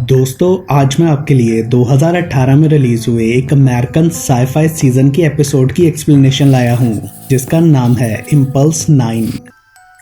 दोस्तों, आज मैं आपके लिए 2018 में रिलीज हुए एक अमेरिकन साईफाई सीजन की एपिसोड की एक्सप्लेनेशन लाया हूं, जिसका नाम है इम्पल्स 9।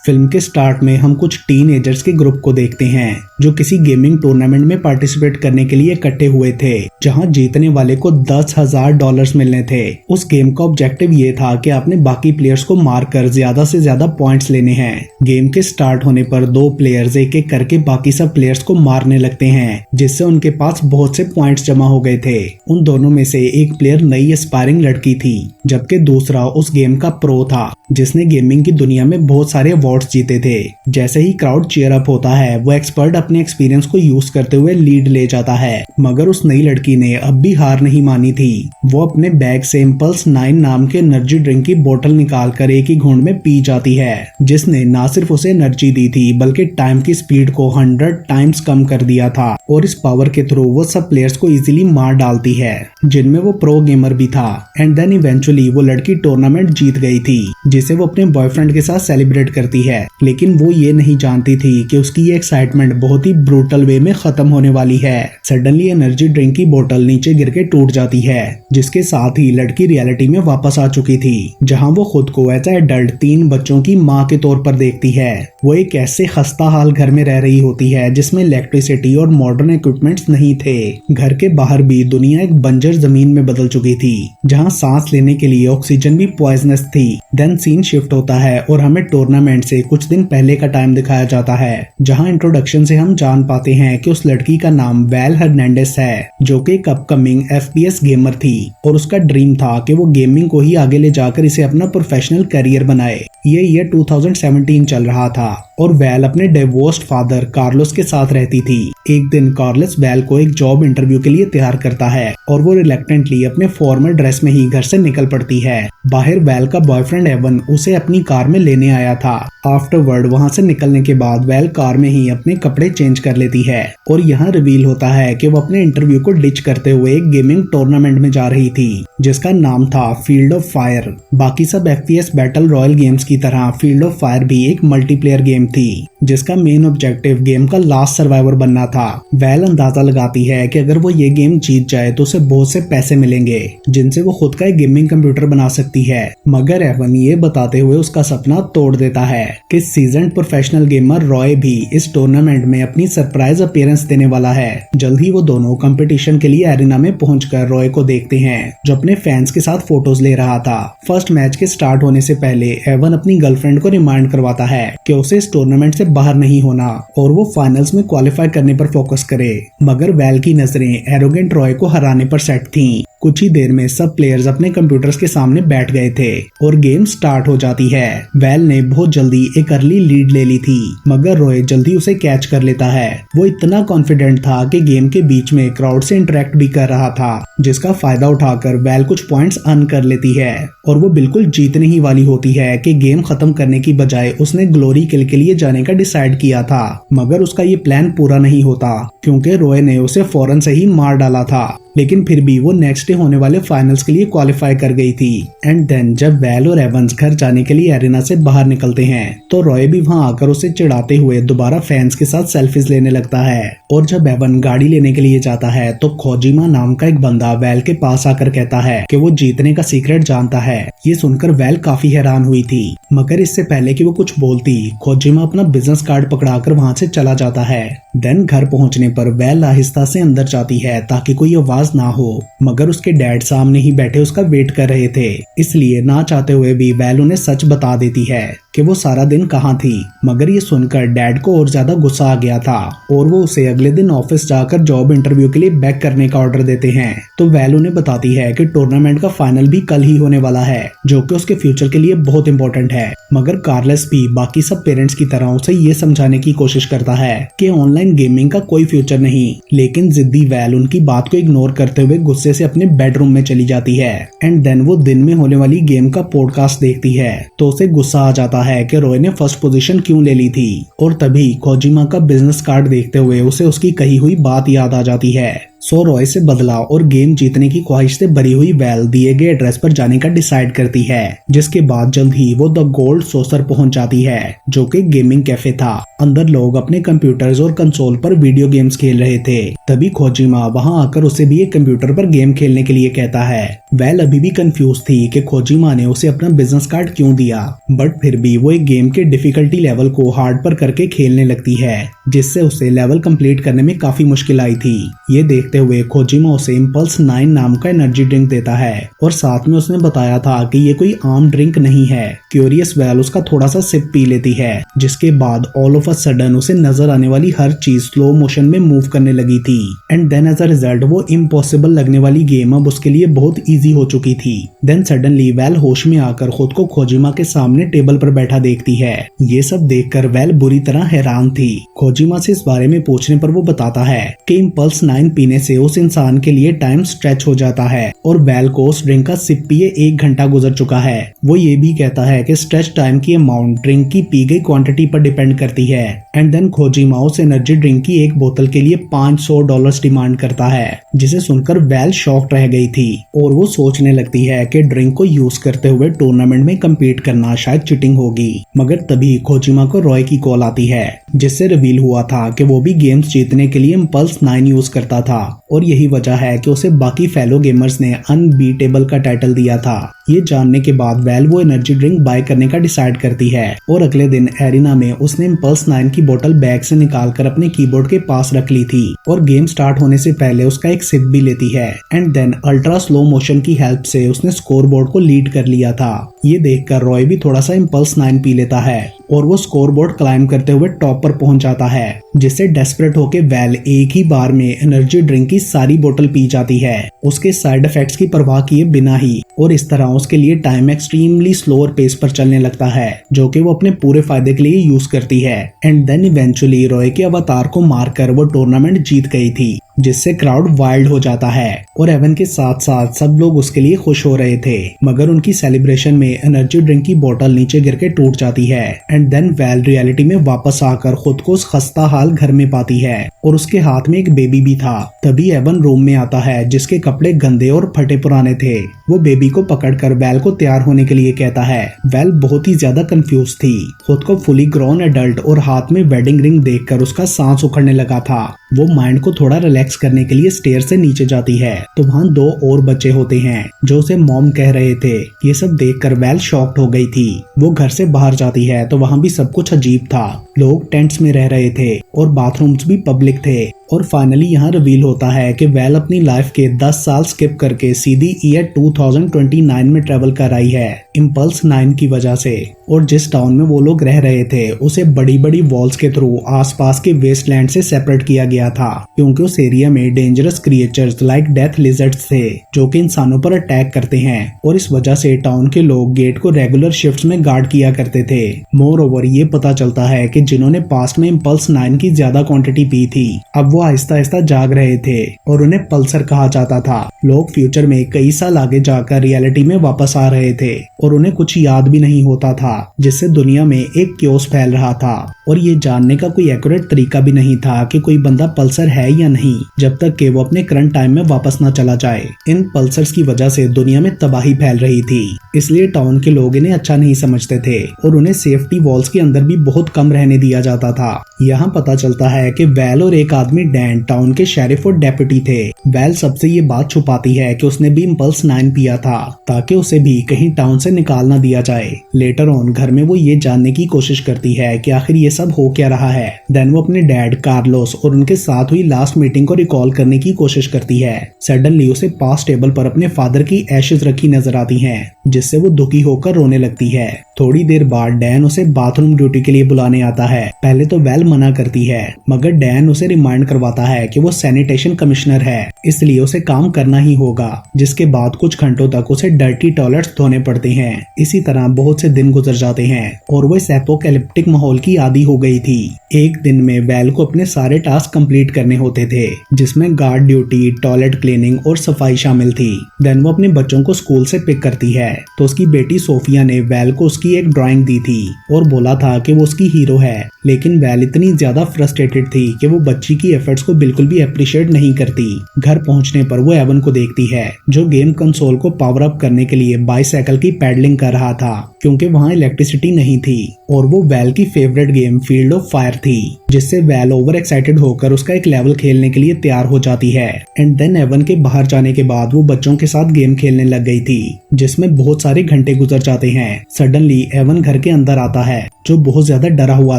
फिल्म के स्टार्ट में हम कुछ टीनएजर्स के ग्रुप को देखते हैं जो किसी गेमिंग टूर्नामेंट में पार्टिसिपेट करने के लिए इकट्ठे हुए थे, जहां जीतने वाले को $10,000 मिलने थे। उस गेम का ऑब्जेक्टिव ये था कि आपने बाकी प्लेयर्स को मारकर ज्यादा से ज्यादा पॉइंट्स लेने हैं। गेम के स्टार्ट होने पर दो प्लेयर्स एक एक करके बाकी सब प्लेयर्स को मारने लगते हैं, जिससे उनके पास बहुत से पॉइंट्स जमा हो गए थे। उन दोनों में से एक प्लेयर नई एस्पायरिंग लड़की थी, जबकि दूसरा उस गेम का प्रो था जिसने गेमिंग की दुनिया में बहुत सारे अवार्ड्स जीते थे। जैसे ही क्राउड चीयर अप होता है, वो एक्सपर्ट अपने एक्सपीरियंस को यूज करते हुए लीड ले जाता है, मगर उस नई लड़की ने अब भी हार नहीं मानी थी। वो अपने बैग से इम्पल्स 9 नाम के एनर्जी ड्रिंक की बोतल निकालकर एक ही घूंट में पी जाती है, जिसने न सिर्फ उसे एनर्जी दी थी बल्कि टाइम की स्पीड को 100 टाइम्स कम कर दिया था। और इस पावर के थ्रू वो सब प्लेयर्स को इजीली मार डालती है, जिनमें वो प्रो गेमर भी था। एंड देन इवेंचुअली वो लड़की टूर्नामेंट जीत गई थी, जिसे वो अपने बॉयफ्रेंड के साथ सेलिब्रेट करती है। लेकिन वो ये नहीं जानती थी कि उसकी ये एक्साइटमेंट बहुत ही ब्रूटल वे में खत्म होने वाली है। सडनली एनर्जी ड्रिंक की बोतल नीचे गिर के टूट जाती है, जिसके साथ ही लड़की रियलिटी में वापस आ चुकी थी, जहां वो खुद को एज एडल्ट 3 बच्चों की माँ के तौर पर देखती है। वो एक ऐसे खस्ता हाल घर में रह रही होती है जिसमें इलेक्ट्रिसिटी और मॉडर्न इक्विपमेंट्स नहीं थे। घर के बाहर भी दुनिया एक बंजर जमीन में बदल चुकी थी, जहां सांस लेने के लिए ऑक्सीजन भी पॉइजनस थी। देन सीन शिफ्ट होता है और हमें टूर्नामेंट से कुछ दिन पहले का टाइम दिखाया जाता है, जहां इंट्रोडक्शन से हम जान पाते हैं कि उस लड़की का नाम वेल हर्नांडेस है, जो कि एक अपकमिंग FPS गेमर थी और उसका ड्रीम था कि वो गेमिंग को ही आगे ले जाकर इसे अपना प्रोफेशनल करियर बनाए। ये ईयर 2017 चल रहा था और वेल अपने डिवोर्स्ड फादर कार्लोस के साथ रहती थी। एक दिन कार्लोस वेल को एक जॉब इंटरव्यू के लिए तैयार करता है और वो रिलक्टेंटली अपने फॉर्मल ड्रेस में ही घर से निकल पड़ती है। बाहर वेल का बॉयफ्रेंड एवन उसे अपनी कार में लेने आया था। आफ्टरवर्ड वहां से निकलने के बाद वेल कार में ही अपने कपड़े चेंज कर लेती है और यहाँ रिवील होता है कि वो अपने इंटरव्यू को डिच करते हुए एक गेमिंग टूर्नामेंट में जा रही थी, जिसका नाम था फील्ड ऑफ फायर। बाकी सब FPS बैटल रॉयल गेम्स की तरह फील्ड ऑफ फायर भी एक मल्टीप्लेयर गेम थी, जिसका मेन ऑब्जेक्टिव गेम का लास्ट सर्वाइवर बनना था। वेल अंदाजा लगाती है कि अगर वो ये गेम जीत जाए तो उसे बहुत से पैसे मिलेंगे, जिनसे वो खुद का एक गेमिंग कंप्यूटर बना सकती है। मगर एवन ये बताते हुए उसका सपना तोड़ देता है कि सीजन्ड प्रोफेशनल गेमर रॉय भी इस टूर्नामेंट में अपनी सरप्राइज अपीयरेंस देने वाला है। जल्द ही वो दोनों कंपटीशन के लिए एरिना में पहुंचकर रॉय को देखते हैं, जो अपने फैंस के साथ फोटोज ले रहा था। फर्स्ट मैच के स्टार्ट होने से पहले एवन अपनी गर्लफ्रेंड को रिमाइंड करवाता है कि उसे इस टूर्नामेंट से बाहर नहीं होना और वो फाइनल्स में क्वालिफाई करने पर फोकस करे। मगर वेल की नजरें एरोगेंट रॉय को हराने पर सेट थीं। कुछ ही देर में सब प्लेयर्स अपने कंप्यूटर्स के सामने बैठ गए थे और गेम स्टार्ट हो जाती है। वेल ने बहुत जल्दी एक अर्ली लीड ले ली थी, मगर रॉय जल्दी उसे कैच कर लेता है। वो इतना कॉन्फिडेंट था कि गेम के बीच में क्राउड से इंटरेक्ट भी कर रहा था, जिसका फायदा उठाकर वेल कुछ पॉइंट्स अर्न कर लेती है और वो बिल्कुल जीतने ही वाली होती है कि गेम खत्म करने की बजाय उसने ग्लोरी किल के लिए जाने का डिसाइड किया था। मगर उसका ये प्लान पूरा नहीं होता, क्योंकि रॉय ने उसे फौरन से ही मार डाला था। लेकिन फिर भी वो नेक्स्ट डे होने वाले फाइनल्स के लिए क्वालिफाई कर गई थी। एंड देन जब वेल और एवंस घर जाने के लिए एरिना से बाहर निकलते हैं, तो रॉय भी वहां आकर उसे चिढ़ाते हुए दोबारा फैंस के साथ सेल्फीज लेने लगता है। और जब एवन गाड़ी लेने के लिए जाता है, तो खोजिमा नाम का एक बंदा वेल के पास आकर कहता है कि वो जीतने का सीक्रेट जानता है। ये सुनकर वेल काफी हैरान हुई थी, मगर इससे पहले कि वो कुछ बोलती, खोजिमा अपना बिजनेस कार्ड पकड़ाकर वहां से चला जाता है। देन घर पहुंचने पर वेल आहिस्ता से अंदर जाती है ताकि कोई आवाज ना हो, मगर उसके डैड सामने ही बैठे उसका वेट कर रहे थे। इसलिए ना चाहते हुए भी वेल उन्हें सच बता देती है कि वो सारा दिन कहाँ थी। मगर ये सुनकर डैड को और ज्यादा गुस्सा आ गया था और वो उसे अगले दिन ऑफिस जाकर जॉब इंटरव्यू के लिए बैक करने का ऑर्डर देते हैं। तो वेल उन्हें बताती है कि टूर्नामेंट का फाइनल भी कल ही होने वाला है, जो कि उसके फ्यूचर के लिए बहुत इंपॉर्टेंट है। मगर कार्लस भी बाकी सब पेरेंट्स की तरह उसे ये समझाने की कोशिश करता है कि ऑनलाइन गेमिंग का कोई फ्यूचर नहीं। लेकिन जिद्दी वेल उनकी बात को इग्नोर करते हुए गुस्से से अपने बेडरूम में चली जाती है। एंड देन वो दिन में होने वाली गेम का पॉडकास्ट देखती है, तो उसे गुस्सा आ जाता है कि रॉय ने फर्स्ट पोजीशन क्यों ले ली थी। और तभी खोजिमा का बिजनेस कार्ड देखते हुए उसे उसकी कही हुई बात याद आ जाती है सो रॉय से बदला और गेम जीतने की ख्वाहिश से भरी हुई वेल दिए गए एड्रेस पर जाने का डिसाइड करती है, जिसके बाद जल्द ही वो द गोल्ड सॉसर पहुंच जाती है, जो कि गेमिंग कैफे था। अंदर लोग अपने कंप्यूटर्स और कंसोल पर वीडियो गेम्स खेल रहे थे। तभी खोजिमा वहां आकर उसे भी एक कंप्यूटर पर गेम खेलने के लिए कहता है। वेल अभी भी कंफ्यूज थी कि खोजिमा ने उसे अपना बिजनेस कार्ड क्यों दिया, बट फिर भी वो एक गेम के डिफिकल्टी लेवल को हार्ड पर करके खेलने लगती है, जिससे उसे लेवल कंप्लीट करने में काफी मुश्किल आई थी। ये देखते हुए खोजिमा उसे इम्पल्स 9 नाम का एनर्जी ड्रिंक देता है और साथ में उसने बताया था कि ये कोई आम ड्रिंक नहीं है। क्यूरियस वेल उसका थोड़ा सा सिप पी लेती है, जिसके बाद ऑल ऑफ अ सडन उसे नजर आने वाली हर चीज स्लो मोशन में मूव करने लगी थी। And then as a result वो इम्पॉसिबल लगने वाली गेम अब उसके लिए बहुत इजी हो चुकी थी। देन सडनली वेल होश में आकर खुद को खोजिमा के सामने टेबल पर बैठा देखती है। ये सब देखकर वेल बुरी तरह हैरान थी। खोजिमा से इस बारे में पूछने पर वो बताता है कि इम्पल्स 9 पीने से उस इंसान के लिए टाइम स्ट्रेच हो जाता है और वेल को उस ड्रिंक का सिप पिए 1 घंटा गुजर चुका है। वो ये भी कहता है कि स्ट्रेच टाइम की अमाउंट ड्रिंक की पी गई क्वांटिटी पर डिपेंड करती है। एंड देन खोजिमा उस एनर्जी ड्रिंक की एक बोतल के लिए $500 डिमांड करता है, जिसे सुनकर वेल शॉक्ड रह गई थी और वो सोचने लगती है कि ड्रिंक को यूज करते हुए टूर्नामेंट में कम्पीट करना शायद चीटिंग होगी। मगर तभी खोजिमा को रॉय की कॉल आती है, जिससे रिवील हुआ था कि वो भी गेम्स जीतने के लिए इम्पल्स 9 यूज करता था और यही वजह है कि उसे बाकी फेलो गेमर्स ने अनबीटेबल का टाइटल दिया था। ये जानने के बाद वेल वो एनर्जी ड्रिंक बाय करने का डिसाइड करती है और अगले दिन एरिना में उसने इम्पल्स 9 की बोतल बैग से निकालकर अपने कीबोर्ड के पास रख ली थी और गेम स्टार्ट होने से पहले उसका एक सिप भी लेती है। And then ultra slow motion की हेल्प से उसने स्कोर बोर्ड को लीड कर लिया था। ये देखकर रॉय भी थोड़ा सा इम्पल्स 9 पी लेता है और वो स्कोर बोर्ड क्लाइंब करते हुए टॉप पर पहुंच जाता है, जिससे डेस्परेट होके वेल एक ही बार में एनर्जी ड्रिंक की सारी बोतल पी जाती है, उसके साइड इफेक्ट्स की परवाह किए बिना ही। और इस तरह उसके लिए टाइम एक्सट्रीमली स्लोअर पेस पर चलने लगता है, जो कि वो अपने पूरे फायदे के लिए यूज करती है। एंड देन इवेंचुअली रॉय के अवतार को मारकर वो टूर्नामेंट जीत गई थी, जिससे क्राउड वाइल्ड हो जाता है और एवन के साथ साथ सब लोग उसके लिए खुश हो रहे थे। मगर उनकी सेलिब्रेशन में एनर्जी ड्रिंक की बोतल नीचे गिर के टूट जाती है। एंड देन वेल रियलिटी में वापस आकर खुद को उस खस्ता हाल घर में पाती है और उसके हाथ में एक बेबी भी था। तभी एवन रूम में आता है, जिसके कपड़े गंदे और फटे पुराने थे। वो बेबी को पकड़कर वेल को तैयार होने के लिए कहता है। वेल बहुत ही ज्यादा कंफ्यूज थी। खुद को फुली ग्रोन एडल्ट और हाथ में वेडिंग रिंग देखकर उसका सांस उखड़ने लगा था। वो माइंड को थोड़ा रिलैक्स करने के लिए स्टेयर से नीचे जाती है तो वहाँ 2 और बच्चे होते हैं जो उसे मॉम कह रहे थे। ये सब देखकर वेल शॉक्ड हो गई थी। वो घर से बाहर जाती है तो वहाँ भी सब कुछ अजीब था। लोग टेंट्स में रह रहे थे और बाथरूम्स भी पब्लिक थे। और फाइनली यहाँ रिवील होता है कि वेल अपनी लाइफ के 10 साल स्किप करके सीधी ईयर 2029 में ट्रेवल कर आई है इम्पल्स 9 की वजह से। और जिस टाउन में वो लोग रह रहे थे उसे बड़ी बड़ी वॉल्स के थ्रू आसपास के वेस्टलैंड से सेपरेट किया गया था, क्योंकि उस एरिया में dangerous creatures like death lizards थे जो कि इंसानों पर अटैक करते हैं। और इस वजह से टाउन के लोग गेट को रेगुलर शिफ्ट्स में गार्ड किया करते थे। मोर ओवर ये पता चलता है कि जिन्होंने पास्ट में इम्पल्स 9 की ज्यादा क्वांटिटी पी थी, अब वो आहिस्ता आहिस्ता जाग रहे थे और उन्हें पल्सर कहा जाता था। लोग फ्यूचर में कई साल आगे जाकर रियलिटी में वापस आ रहे थे और उन्हें कुछ याद भी नहीं होता था, जिससे दुनिया में एक क्योस फैल रहा था। और ये जानने का कोई एक्यूरेट तरीका भी नहीं था कि कोई बंदा पल्सर है या नहीं, जब तक कि वो अपने करंट टाइम में वापस न चला जाए। इन पल्सर्स की वजह से दुनिया में तबाही फैल रही थी, इसलिए टाउन के लोग इन्हें अच्छा नहीं समझते थे और उन्हें सेफ्टी वॉल्स के अंदर भी बहुत कम रहने दिया जाता था। यहाँ पता चलता है कि वेल और एक आदमी डैन टाउन के शेरिफ और डेप्यूटी थे। वेल सबसे ये बात छुपाती है कि उसने भी इम्पल्स 9 पिया था ताकि उसे भी कहीं टाउन से निकाल ना दिया जाए। लेटर ऑन घर में वो ये जानने की कोशिश करती है कि आखिर ये सब हो क्या रहा है। देन वो अपने डैड कार्लोस और उनके साथ हुई लास्ट मीटिंग को रिकॉल करने की कोशिश करती है। सडनली उसे पास टेबल पर अपने फादर की एशेज रखी नजर आती हैं, जिससे वो दुखी होकर रोने लगती है। थोड़ी देर बाद डैन उसे बाथरूम ड्यूटी के लिए बुलाने आता है। पहले तो वेल मना करती है, मगर डैन उसे रिमाइंड करवाता है कि वो सैनिटेशन कमिश्नर है, इसलिए उसे काम करना ही होगा। जिसके बाद कुछ घंटों तक उसे डर्टी टॉयलेट्स धोने पड़ते हैं। इसी तरह बहुत से दिन गुजर जाते हैं और वो इस एपोकैलिप्टिक माहौल की आदी हो गई थी। एक दिन में वेल को अपने सारे टास्क कंप्लीट करने होते थे, जिसमें गार्ड ड्यूटी, टॉयलेट क्लीनिंग और सफाई शामिल थी। देन वो अपने बच्चों को स्कूल से पिक करती है तो उसकी बेटी सोफिया ने वेल को उसकी एक ड्राइंग दी थी और बोला था कि वो उसकी हीरो है है, लेकिन वेल इतनी ज्यादा फ्रस्ट्रेटेड थी कि वो बच्ची की एफर्ट्स को बिल्कुल भी अप्रिशिएट नहीं करती। घर पहुंचने पर वो एवन को देखती है जो गेम कंसोल को पावर अप करने के लिए बाइसाइकिल की पैडलिंग कर रहा था, क्योंकि वहां इलेक्ट्रिसिटी नहीं थी और वो वेल की favourite game field of fire थी, जिससे वेल ओवर एक्साइटेड होकर उसका एक लेवल खेलने के लिए तैयार हो जाती है। एंड देन एवन के बाहर जाने के बाद वो बच्चों के साथ गेम खेलने लग गई थी, जिसमें बहुत सारे घंटे गुजर जाते हैं। सडनली एवन घर के अंदर आता है जो बहुत ज्यादा डरा हुआ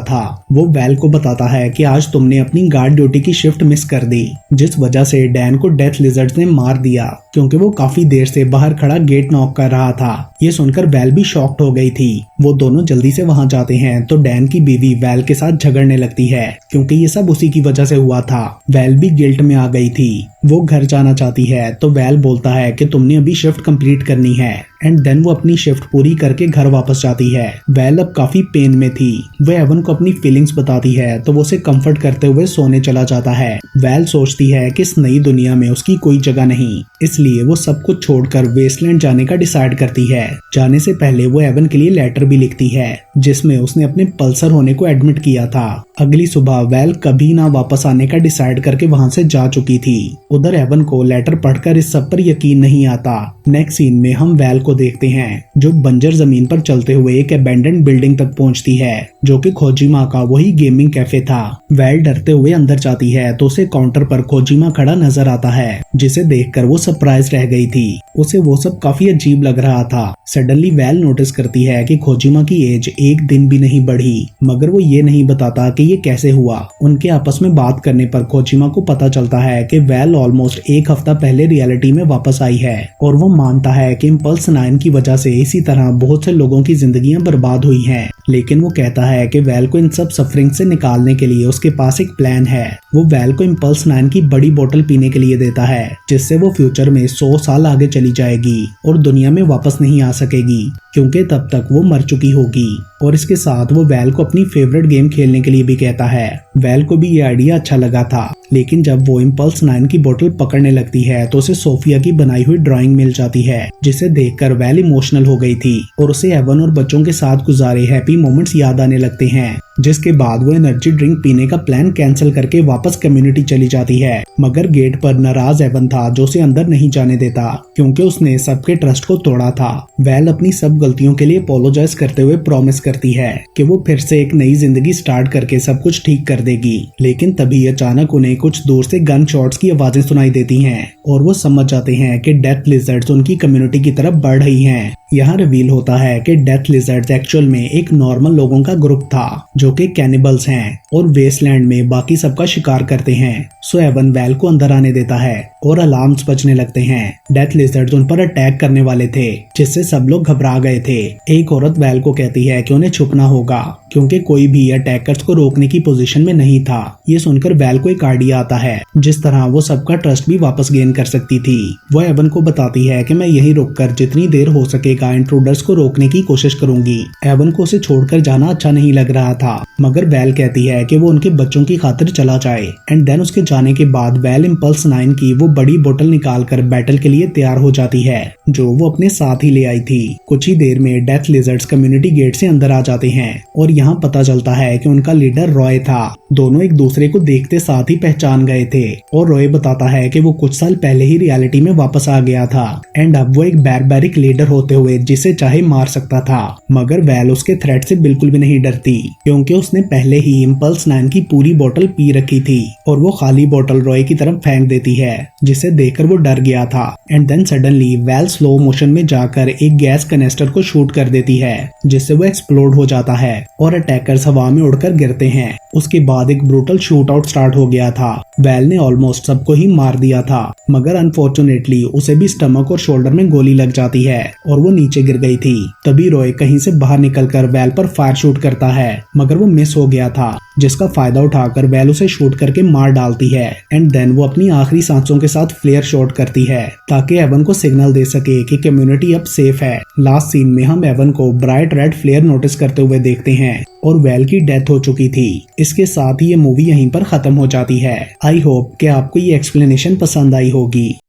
था। वो वेल को बताता है कि आज तुमने अपनी गार्ड ड्यूटी की शिफ्ट मिस कर दी, जिस वजह से डैन को डेथ लिजर्ड्स ने मार दिया, क्योंकि वो काफी देर से बाहर खड़ा गेट नॉक कर रहा था। ये सुनकर वेल भी शॉक्ड हो गई थी। वो दोनों जल्दी से वहां जाते हैं तो डैन की बीवी वेल के साथ झगड़ने लगती है, क्योंकि ये सब उसी की वजह से हुआ था। वेल भी गिल्ट में आ गई थी। वो घर जाना चाहती है तो वेल बोलता है कि तुमने अभी शिफ्ट कंप्लीट करनी है। एंड देन वो अपनी शिफ्ट पूरी करके घर वापस जाती है। वेल अब काफी पेन में थी। वो एवन को अपनी फीलिंग्स बताती है तो वो उसे कंफर्ट करते हुए सोने चला जाता है। वेल सोचती है कि इस नई दुनिया में उसकी कोई जगह नहीं, इसलिए वो सब कुछ छोड़कर वेस्टलैंड जाने का डिसाइड करती है। जाने से पहले वो एवन के लिए लेटर भी लिखती है, जिसमें उसने अपने पल्सर होने को एडमिट किया था। अगली सुबह वेल कभी ना वापस आने का डिसाइड करके वहां से जा चुकी थी। उधर एवन को लेटर पढ़कर इस सब पर यकीन नहीं आता। नेक्स्ट सीन में हम वेल को देखते हैं जो बंजर जमीन पर चलते हुए एक अबैंडन्ड बिल्डिंग तक पहुंचती है, जो कि खोजिमा का वही गेमिंग कैफे था। वेल डरते हुए अंदर जाती है तो उसे काउंटर पर खोजिमा खड़ा नजर आता है, जिसे देखकर वो सरप्राइज रह गई थी। उसे वो सब काफी अजीब लग रहा था। सडनली वेल नोटिस करती है कि खोजिमा की एज एक दिन भी नहीं बढ़ी, मगर वो ये नहीं बताता कि ये कैसे हुआ। उनके आपस में बात करने पर खोजिमा को पता चलता है कि वेल ऑलमोस्ट एक हफ्ता पहले रियलिटी में वापस आई है, और वो मानता है कि इम्पल्स 9 की वजह से इसी तरह बहुत से लोगों की जिंदगियां बर्बाद हुई हैं। लेकिन वो कहता है कि वेल को इन सब सफरिंग से निकालने के लिए उसके पास एक प्लान है। वो वेल को इम्पल्स 9 की बड़ी बोतल पीने के लिए देता है, जिससे वो फ्यूचर में 100 साल आगे चली जाएगी और दुनिया में वापस नहीं आ सकेगी, क्योंकि तब तक वो मर चुकी होगी। और इसके साथ वो वेल को अपनी फेवरेट गेम खेलने के लिए भी कहता है। वेल को भी ये आइडिया अच्छा लगा था, लेकिन जब वो इम्पल्स 9 की बोतल पकड़ने लगती है तो उसे सोफिया की बनाई हुई ड्राइंग मिल जाती है, जिसे देखकर वेल इमोशनल हो गई थी और उसे एवन और बच्चों के साथ गुजारे हैप्पी मोमेंट्स याद आने लगते हैं। जिसके बाद वो एनर्जी ड्रिंक पीने का प्लान कैंसिल करके वापस कम्युनिटी चली जाती है, मगर गेट पर नाराज एवन था जो उसे अंदर नहीं जाने देता, क्योंकि उसने सबके ट्रस्ट को तोड़ा था। वेल अपनी सब गलतियों के लिए अपोलोजाइज करते हुए प्रॉमिस करती है कि वो फिर से एक नई जिंदगी स्टार्ट करके सब कुछ ठीक कर देगी। लेकिन तभी अचानक उन्हें कुछ दूर से गन शॉट्स की आवाजें सुनाई देती हैं और वो समझ जाते हैं कि डेथ लिजर्ड्स उनकी कम्युनिटी की तरफ बढ़ रही हैं। यहाँ रिवील होता है कि डेथ लिजर्ड्स एक्चुअल में एक नॉर्मल लोगों का ग्रुप था जो कि कैनिबल्स हैं और वेस्टलैंड में बाकी सबका शिकार करते हैं। सो एवन वेल को अंदर आने देता है और अलार्म्स बजने लगते हैं। डेथ लिजर्ड्स उन पर अटैक करने वाले थे, जिससे सब लोग घबरा गए थे। एक औरत वेल को कहती है कि उन्हें छुपना होगा, क्योंकि कोई भी अटैकर्स को रोकने की पोजीशन में नहीं था। ये सुनकर वेल को एक आइडिया आता है जिस तरह वो सबका ट्रस्ट भी वापस गेन कर सकती थी। वो एवन को बताती है कि मैं यहीं रुककर जितनी देर हो सकेगा इंट्रूडर्स को रोकने की कोशिश करूंगी। एवन को उसे छोड़कर जाना अच्छा नहीं लग रहा था, मगर वेल कहती है कि वो उनके बच्चों की खातिर चला जाए। एंड देन उसके जाने के बाद वेल इम्पल्स 9 की वो बड़ी बोतल निकालकर बैटल के लिए तैयार हो जाती है, जो वो अपने साथ ही ले आई थी। कुछ ही देर में डेथ लिजर्ड्स कम्युनिटी गेट से अंदर आ जाते हैं और यहाँ पता चलता है कि उनका लीडर रॉय था। दोनों एक दूसरे को देखते साथ ही पहचान गए थे और रॉय बताता है कि वो कुछ साल पहले ही रियलिटी में वापस आ गया था एंड अब वो एक बैरबैरिक लीडर होते हुए जिसे चाहे मार सकता था। मगर वेल उसके थ्रेट से बिल्कुल भी नहीं डरती, क्योंकि उसने पहले ही इम्पल्स 9 की पूरी बोतल पी रखी थी और वो खाली बोतल रॉय की तरफ फेंक देती है, जिसे देखकर वो डर गया था। And then suddenly well slow motion में जाकर एक गैस कनेस्टर को शूट कर देती है, जिससे वो एक्सप्लोड हो जाता है और अटैकर्स हवा में उड़कर गिरते हैं। उसके बाद एक ब्रूटल शूट आउट स्टार्ट हो गया था। वेल ने ऑलमोस्ट सबको ही मार दिया था, मगर अनफॉर्चुनेटली उसे भी स्टमक और शोल्डर में गोली लग जाती है और वो नीचे गिर गई थी। तभी रॉय कहीं से बाहर निकलकर वेल पर फायर शूट करता है, मगर वो मिस हो गया था, जिसका फायदा उठाकर वेल उसे शूट करके मार डालती है। एंड देन वो अपनी आखिरी सांसों के साथ फ्लेयर शॉट करती है ताकि एवन को सिग्नल दे सके कि कम्युनिटी अब सेफ है। लास्ट सीन में हम एवन को ब्राइट रेड फ्लेयर नोटिस करते हुए देखते हैं और वेल की डेथ हो चुकी थी। इसके साथ ही ये मूवी यहीं पर खत्म हो जाती है। आई होप कि आपको ये एक्सप्लेनेशन पसंद आई होगी।